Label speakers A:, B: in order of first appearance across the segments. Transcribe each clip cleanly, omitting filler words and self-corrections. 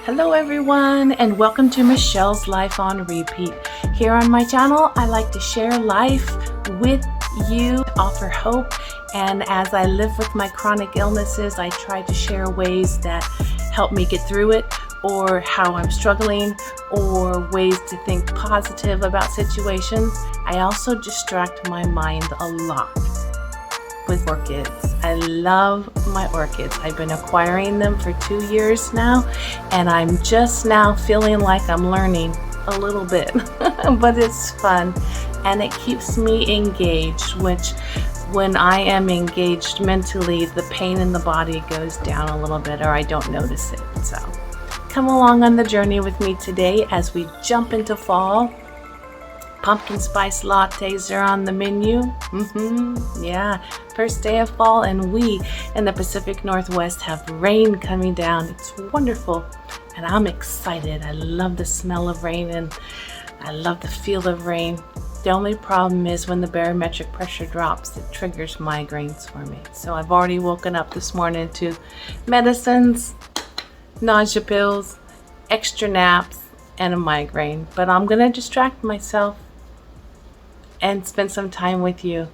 A: Hello everyone, and welcome to Michelle's Life on Repeat. Here on my channel, I like to share life with you, offer hope, and as I live with my chronic illnesses, I try to share ways that help me get through it, or how I'm struggling, or ways to think positive about situations. I also distract my mind a lot with orchids. I love my orchids. I've been acquiring them for 2 years now, and I'm just now feeling like I'm learning a little bit, but it's fun and it keeps me engaged, which when I am engaged mentally, the pain in the body goes down a little bit, or I don't notice it. So come along on the journey with me today as we jump into fall. Pumpkin spice lattes are on the menu. Yeah, first day of fall, and we in the Pacific Northwest have rain coming down. It's wonderful, and I'm excited. I love the smell of rain, and I love the feel of rain. The only problem is when the barometric pressure drops, it triggers migraines for me. So I've already woken up this morning to medicines, nausea pills, extra naps, and a migraine. But I'm gonna distract myself and spend some time with you.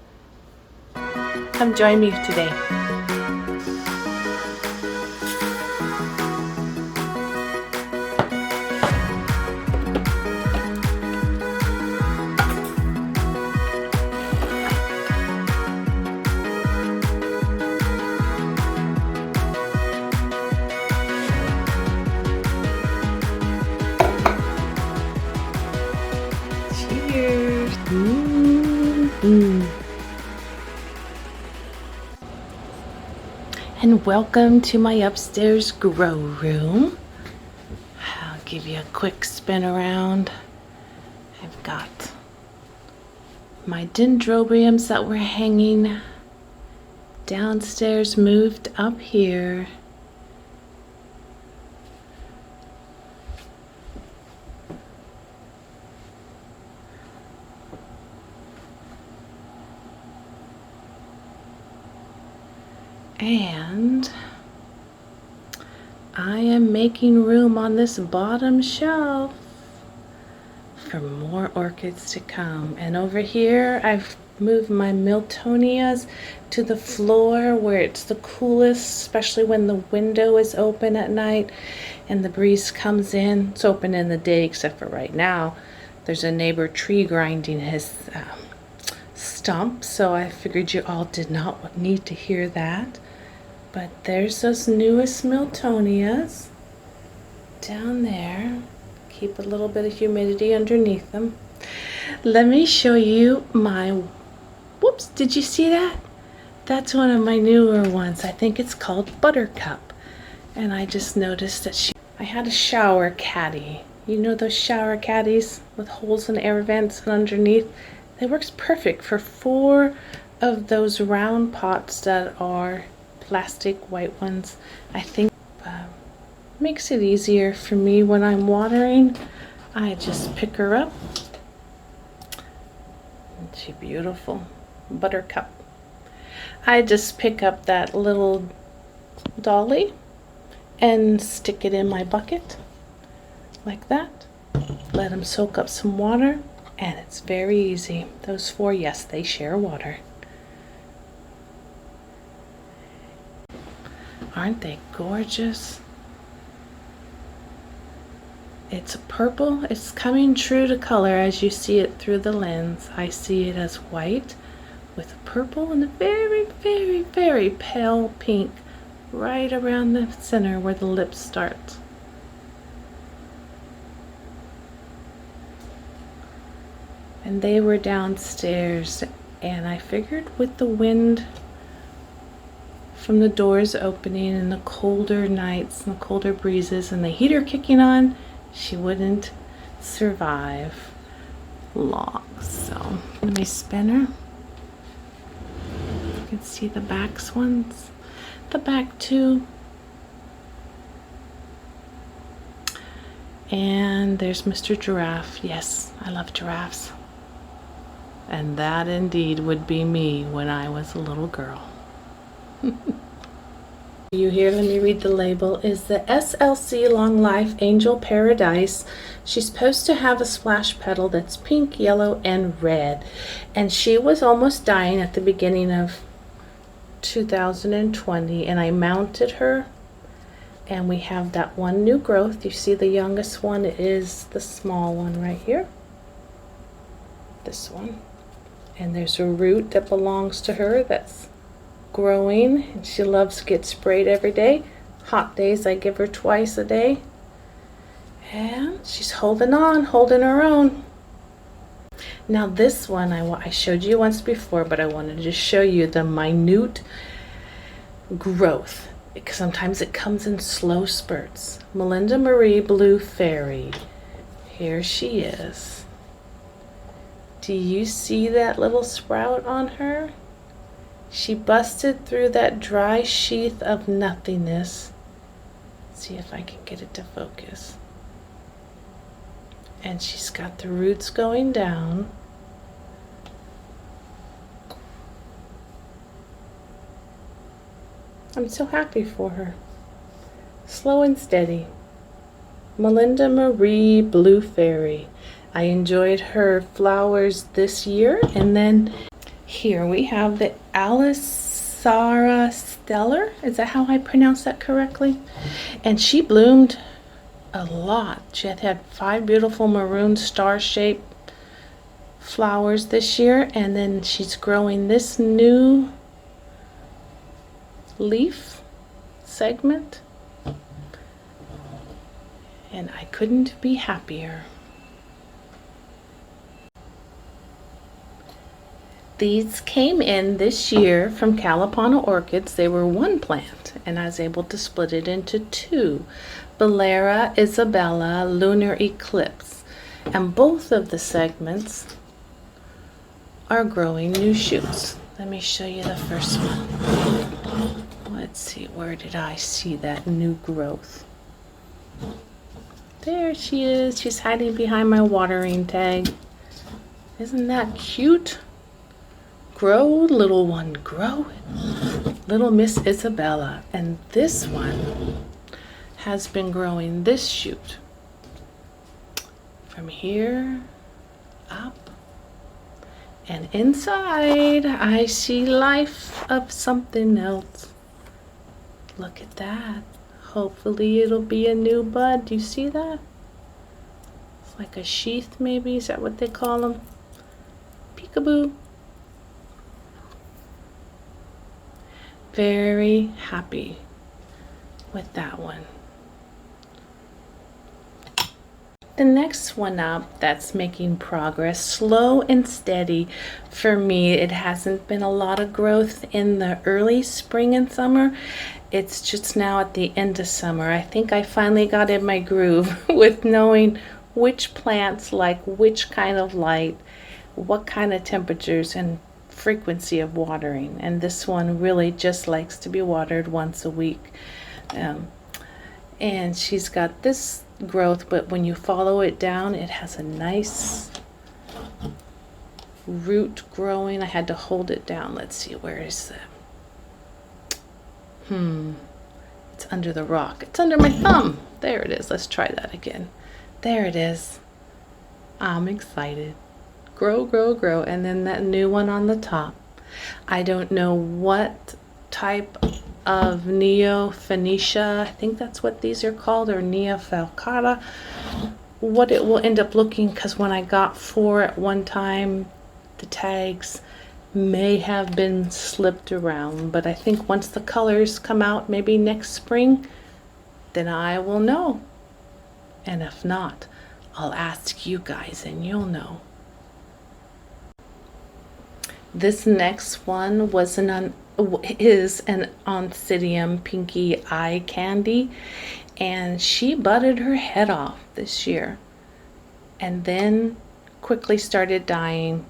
A: Come join me today. Cheers. And welcome to my upstairs grow room. I'll give you a quick spin around. I've got my dendrobiums that were hanging downstairs moved up here. And I am making room on this bottom shelf for more orchids to come. And over here, I've moved my Miltonias to the floor where it's the coolest, especially when the window is open at night and the breeze comes in. It's open in the day, except for right now. There's a neighbor tree grinding his stump, so I figured you all did not need to hear that. But there's those newest Miltonias down there. Keep a little bit of humidity underneath them. Let me show you my, whoops, did you see that? That's one of my newer ones. I think it's called Buttercup. And I just noticed that I had a shower caddy. You know those shower caddies with holes and air vents and underneath? It works perfect for 4 of those round pots that are plastic white ones. I think makes it easier for me when I'm watering. I just pick her up. Isn't she beautiful? Buttercup. I just pick up that little dolly and stick it in my bucket like that. Let them soak up some water, and it's very easy. Those 4, yes, they share water. Aren't they gorgeous? It's purple. It's coming true to color as you see it through the lens. I see it as white with purple and a very, very, very pale pink right around the center where the lips start. And they were downstairs, and I figured with the wind from the doors opening and the colder nights and the colder breezes and the heater kicking on, she wouldn't survive long. So let me spin her. You can see the backs ones, the back 2. And there's Mr. Giraffe. Yes, I love giraffes. And that indeed would be me when I was a little girl. You here, let me read the label, is the SLC Long Life Angel Paradise. She's supposed to have a splash petal that's pink, yellow, and red. And she was almost dying at the beginning of 2020, and I mounted her, and we have that one new growth. You see the youngest one is the small one right here. This one. And there's a root that belongs to her that's growing, and she loves to get sprayed every day. Hot days I give her twice a day, and she's holding on, holding her own. Now this one I showed you once before, but I wanted to show you the minute growth because sometimes it comes in slow spurts. Melinda Marie Blue Fairy, here she is. Do you see that little sprout on her? She busted through that dry sheath of nothingness. See if I can get it to focus. And she's got the roots going down. I'm so happy for her. Slow and steady. Melinda Marie Blue Fairy. I enjoyed her flowers this year, and then here we have the Alisara Stellar. Is that how I pronounce that correctly? And she bloomed a lot. She had 5 beautiful maroon star-shaped flowers this year, and then she's growing this new leaf segment, and I couldn't be happier. These came in this year from Kalapana Orchids. They were one plant, and I was able to split it into 2. Valera, Isabella, Lunar, Eclipse. And both of the segments are growing new shoots. Let me show you the first one. Let's see, where did I see that new growth? There she is. She's hiding behind my watering tag. Isn't that cute? Grow, little one, grow. Little Miss Isabella. And this one has been growing this shoot from here up. And inside, I see life of something else. Look at that. Hopefully it'll be a new bud. Do you see that? It's like a sheath maybe. Is that what they call them? Peekaboo. Very happy with that one. The next one up that's making progress, slow and steady. For me, it hasn't been a lot of growth in the early spring and summer. It's just now at the end of summer. I think I finally got in my groove with knowing which plants like which kind of light, what kind of temperatures, and frequency of watering. And this one really just likes to be watered once a week. And she's got this growth, but when you follow it down, it has a nice root growing. I had to hold it down. Let's see, where is it? It's under the rock. It's under my thumb. There it is. Let's try that again. There it is. I'm excited. Grow, grow, grow. And then that new one on the top. I don't know what type of Neophenesia, I think that's what these are called, or falcara, what it will end up looking, because when I got 4 at one time, the tags may have been slipped around, but I think once the colors come out, maybe next spring, then I will know. And if not, I'll ask you guys and you'll know. This next one was is an Oncidium pinky eye candy, and she budded her head off this year and then quickly started dying.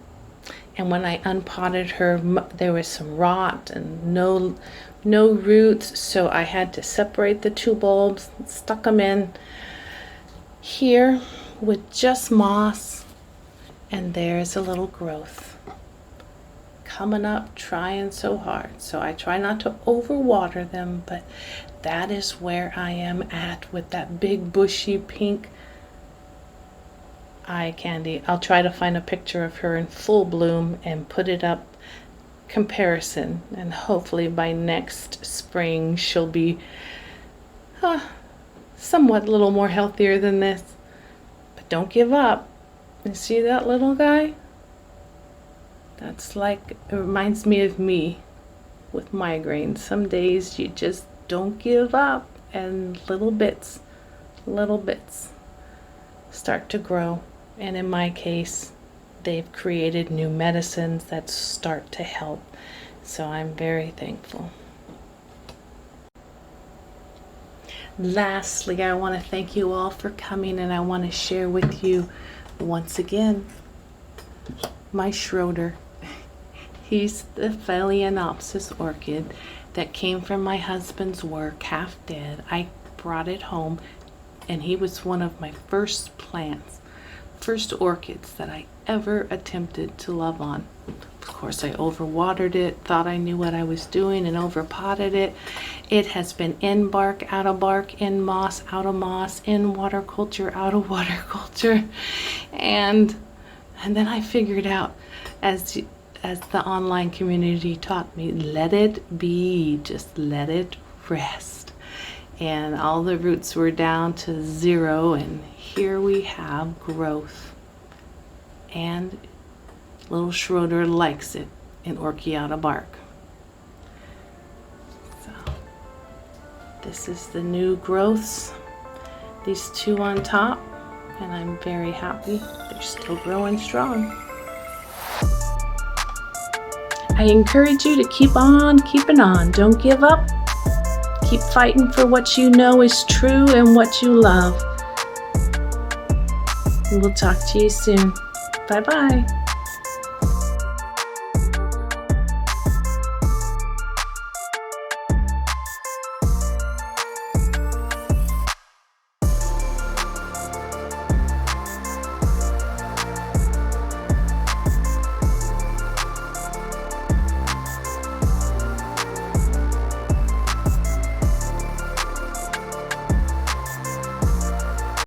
A: And when I unpotted her, there was some rot and no roots, so I had to separate the 2 bulbs, stuck them in here with just moss, and there's a little growth coming up trying so hard. So I try not to overwater them, but that is where I am at with that big bushy pink eye candy. I'll try to find a picture of her in full bloom and put it up comparison, and hopefully by next spring she'll be somewhat a little more healthier than this. But don't give up. You see that little guy? That's like, it reminds me of me with migraines. Some days you just don't give up, and little bits start to grow. And in my case, they've created new medicines that start to help. So I'm very thankful. Lastly, I want to thank you all for coming, and I want to share with you once again my Schroeder. He's the Phalaenopsis orchid that came from my husband's work, half dead. I brought it home, and he was one of my first orchids that I ever attempted to love on. Of course, I overwatered it, thought I knew what I was doing, and overpotted it. It has been in bark, out of bark, in moss, out of moss, in water culture, out of water culture. And then I figured out, as the online community taught me, let it be, just let it rest. And all the roots were down to 0, and here we have growth. And little Schroeder likes it in orchiata bark. So this is the new growths, these 2 on top, and I'm very happy they're still growing strong. I encourage you to keep on keeping on. Don't give up. Keep fighting for what you know is true and what you love. We'll talk to you soon. Bye-bye.